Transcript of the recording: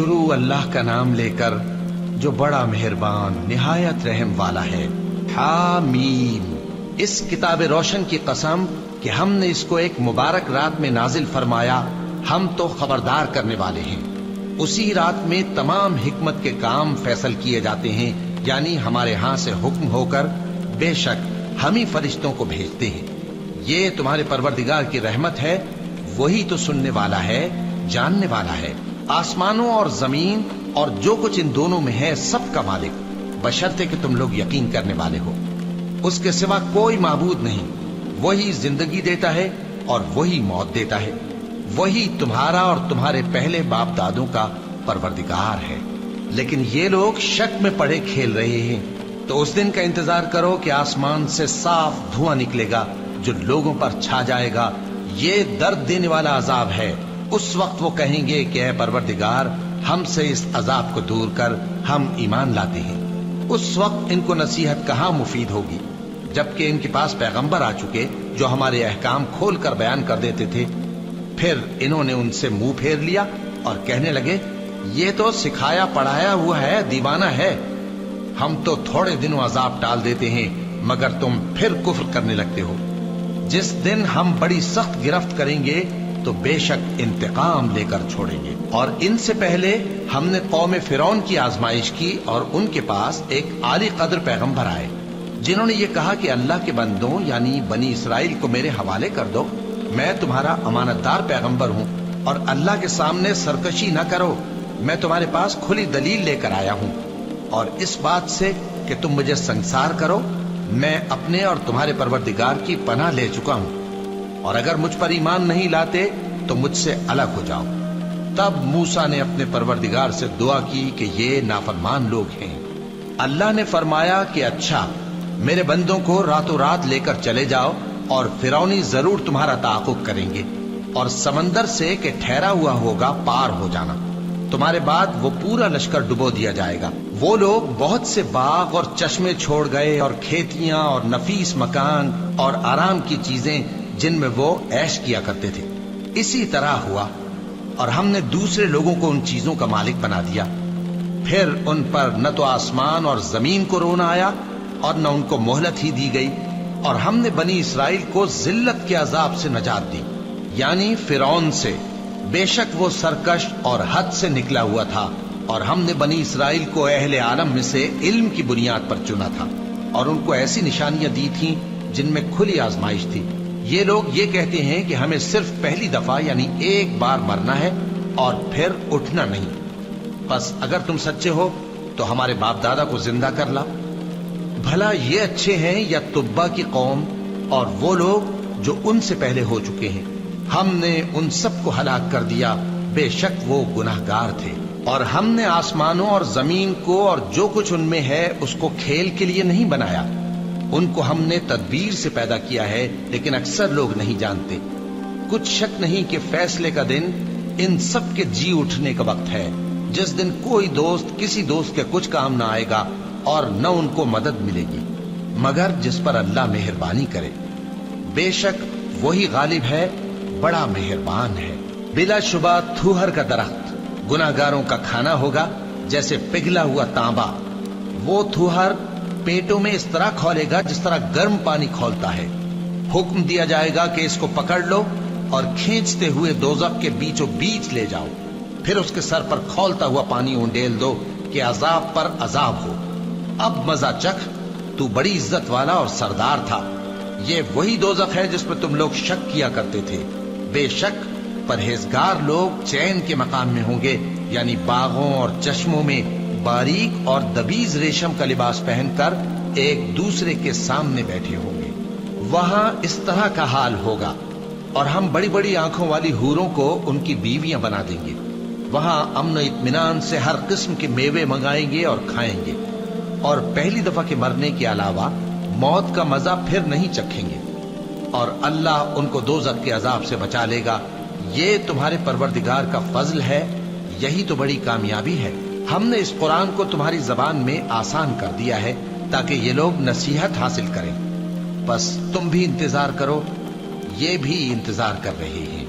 شروع اللہ کا نام لے کر جو بڑا مہربان نہایت رحم والا ہے۔ حامیم، اس کتاب روشن کی قسم کہ ہم نے اس کو ایک مبارک رات میں نازل فرمایا، ہم تو خبردار کرنے والے ہیں۔ اسی رات میں تمام حکمت کے کام فیصل کیے جاتے ہیں، یعنی ہمارے ہاں سے حکم ہو کر بے شک ہم ہی فرشتوں کو بھیجتے ہیں۔ یہ تمہارے پروردگار کی رحمت ہے، وہی تو سننے والا ہے، جاننے والا ہے۔ آسمانوں اور زمین اور جو کچھ ان دونوں میں ہے سب کا مالک، بشرطے کہ تم لوگ یقین کرنے والے ہو۔ اس کے سوا کوئی معبود نہیں، وہی زندگی دیتا ہے اور وہی موت دیتا ہے، وہی تمہارا اور تمہارے پہلے باپ دادوں کا پروردگار ہے۔ لیکن یہ لوگ شک میں پڑے کھیل رہے ہیں، تو اس دن کا انتظار کرو کہ آسمان سے صاف دھواں نکلے گا جو لوگوں پر چھا جائے گا، یہ درد دینے والا عذاب ہے۔ اس وقت وہ کہیں گے کہ اے پروردگار، ہم سے اس عذاب کو دور کر، ہم ایمان لاتے ہیں۔ اس وقت ان کو نصیحت کہاں مفید ہوگی، جبکہ ان کے پاس پیغمبر آ چکے جو ہمارے احکام کھول کر بیان کر دیتے تھے۔ پھر انہوں نے ان سے منہ پھیر لیا اور کہنے لگے، یہ تو سکھایا پڑھایا ہوا ہے، دیوانہ ہے، ہم تو تھوڑے دنوں عذاب ٹال دیتے ہیں مگر تم پھر کفر کرنے لگتے ہو۔ جس دن ہم بڑی سخت گرفت کریں گے تو بے شک انتقام لے کر چھوڑیں گے۔ اور ان سے پہلے ہم نے قوم فرعون کی آزمائش کی، اور ان کے پاس ایک عالی قدر پیغمبر آئے جنہوں نے یہ کہا کہ اللہ کے بندوں یعنی بنی اسرائیل کو میرے حوالے کر دو، میں تمہارا امانت دار پیغمبر ہوں، اور اللہ کے سامنے سرکشی نہ کرو، میں تمہارے پاس کھلی دلیل لے کر آیا ہوں، اور اس بات سے کہ تم مجھے سنسار کرو، میں اپنے اور تمہارے پروردگار کی پناہ لے چکا ہوں، اور اگر مجھ پر ایمان نہیں لاتے تو مجھ سے الگ ہو جاؤ۔ تب موسیٰ نے اپنے پروردگار سے دعا کی کہ یہ نافرمان لوگ ہیں۔ اللہ نے فرمایا کہ اچھا، میرے بندوں کو راتوں رات لے کر چلے جاؤ، اور فرعونی ضرور تمہارا تعاقب کریں گے، اور سمندر سے کہ ٹھہرا ہوا ہوگا پار ہو جانا، تمہارے بعد وہ پورا لشکر ڈبو دیا جائے گا۔ وہ لوگ بہت سے باغ اور چشمے چھوڑ گئے، اور کھیتیاں اور نفیس مکان اور آرام کی چیزیں جن میں وہ عیش کیا کرتے تھے۔ اسی طرح ہوا، اور ہم نے دوسرے لوگوں کو ان چیزوں کا مالک بنا دیا۔ پھر ان پر نہ تو آسمان اور زمین کو رونا آیا، اور نہ ان کو مہلت ہی دی گئی، اور ہم نے بنی اسرائیل کو ذلت کے عذاب سے نجات دی، یعنی فرعون سے۔ بے شک وہ سرکش اور حد سے نکلا ہوا تھا، اور ہم نے بنی اسرائیل کو اہل عالم میں سے علم کی بنیاد پر چنا تھا، اور ان کو ایسی نشانیاں دی تھیں جن میں کھلی آزمائش تھی۔ یہ لوگ یہ کہتے ہیں کہ ہمیں صرف پہلی دفعہ یعنی ایک بار مرنا ہے اور پھر اٹھنا نہیں، بس اگر تم سچے ہو تو ہمارے باپ دادا کو زندہ کر لا۔ بھلا یہ اچھے ہیں یا تبا کی قوم اور وہ لوگ جو ان سے پہلے ہو چکے ہیں؟ ہم نے ان سب کو ہلاک کر دیا، بے شک وہ گناہگار تھے۔ اور ہم نے آسمانوں اور زمین کو اور جو کچھ ان میں ہے اس کو کھیل کے لیے نہیں بنایا، ان کو ہم نے تدبیر سے پیدا کیا ہے، لیکن اکثر لوگ نہیں جانتے۔ کچھ شک نہیں کہ فیصلے کا دن ان سب کے جی اٹھنے کا وقت ہے، جس دن کوئی دوست کسی دوست کے کچھ کام نہ آئے گا، اور نہ ان کو مدد ملے گی مگر جس پر اللہ مہربانی کرے۔ بے شک وہی غالب ہے، بڑا مہربان ہے۔ بلا شبہ تھوہر کا درخت گناہگاروں کا کھانا ہوگا، جیسے پگھلا ہوا تانبا۔ وہ تھوہر پیٹوں میں اس طرح کھولے گا جس طرح گرم پانی کھولتا ہے۔ حکم دیا جائے گا کہ اس کو پکڑ لو اور کھینچتے ہوئے دوزخ کے بیچوں بیچ لے جاؤ، پھر اس کے سر پر کھولتا ہوا پانی اونڈیل دو کہ عذاب پر عذاب ہو۔ اب مزہ چکھ، تو بڑی عزت والا اور سردار تھا۔ یہ وہی دوزخ ہے جس پر تم لوگ شک کیا کرتے تھے۔ بے شک پرہیزگار لوگ چین کے مقام میں ہوں گے، یعنی باغوں اور چشموں میں باریک اور دبیز ریشم کا لباس پہن کر ایک دوسرے کے سامنے بیٹھے ہوں گے۔ وہاں اس طرح کا حال ہوگا، اور ہم بڑی بڑی آنکھوں والی حوروں کو ان کی بیویاں بنا دیں گے۔ وہاں امن و اطمینان سے ہر قسم کے میوے منگائیں گے اور کھائیں گے، اور پہلی دفعہ کے مرنے کے علاوہ موت کا مزہ پھر نہیں چکھیں گے، اور اللہ ان کو دوزخ کے عذاب سے بچا لے گا۔ یہ تمہارے پروردگار کا فضل ہے، یہی تو بڑی کامیابی ہے۔ ہم نے اس قرآن کو تمہاری زبان میں آسان کر دیا ہے تاکہ یہ لوگ نصیحت حاصل کریں۔ بس تم بھی انتظار کرو، یہ بھی انتظار کر رہے ہیں۔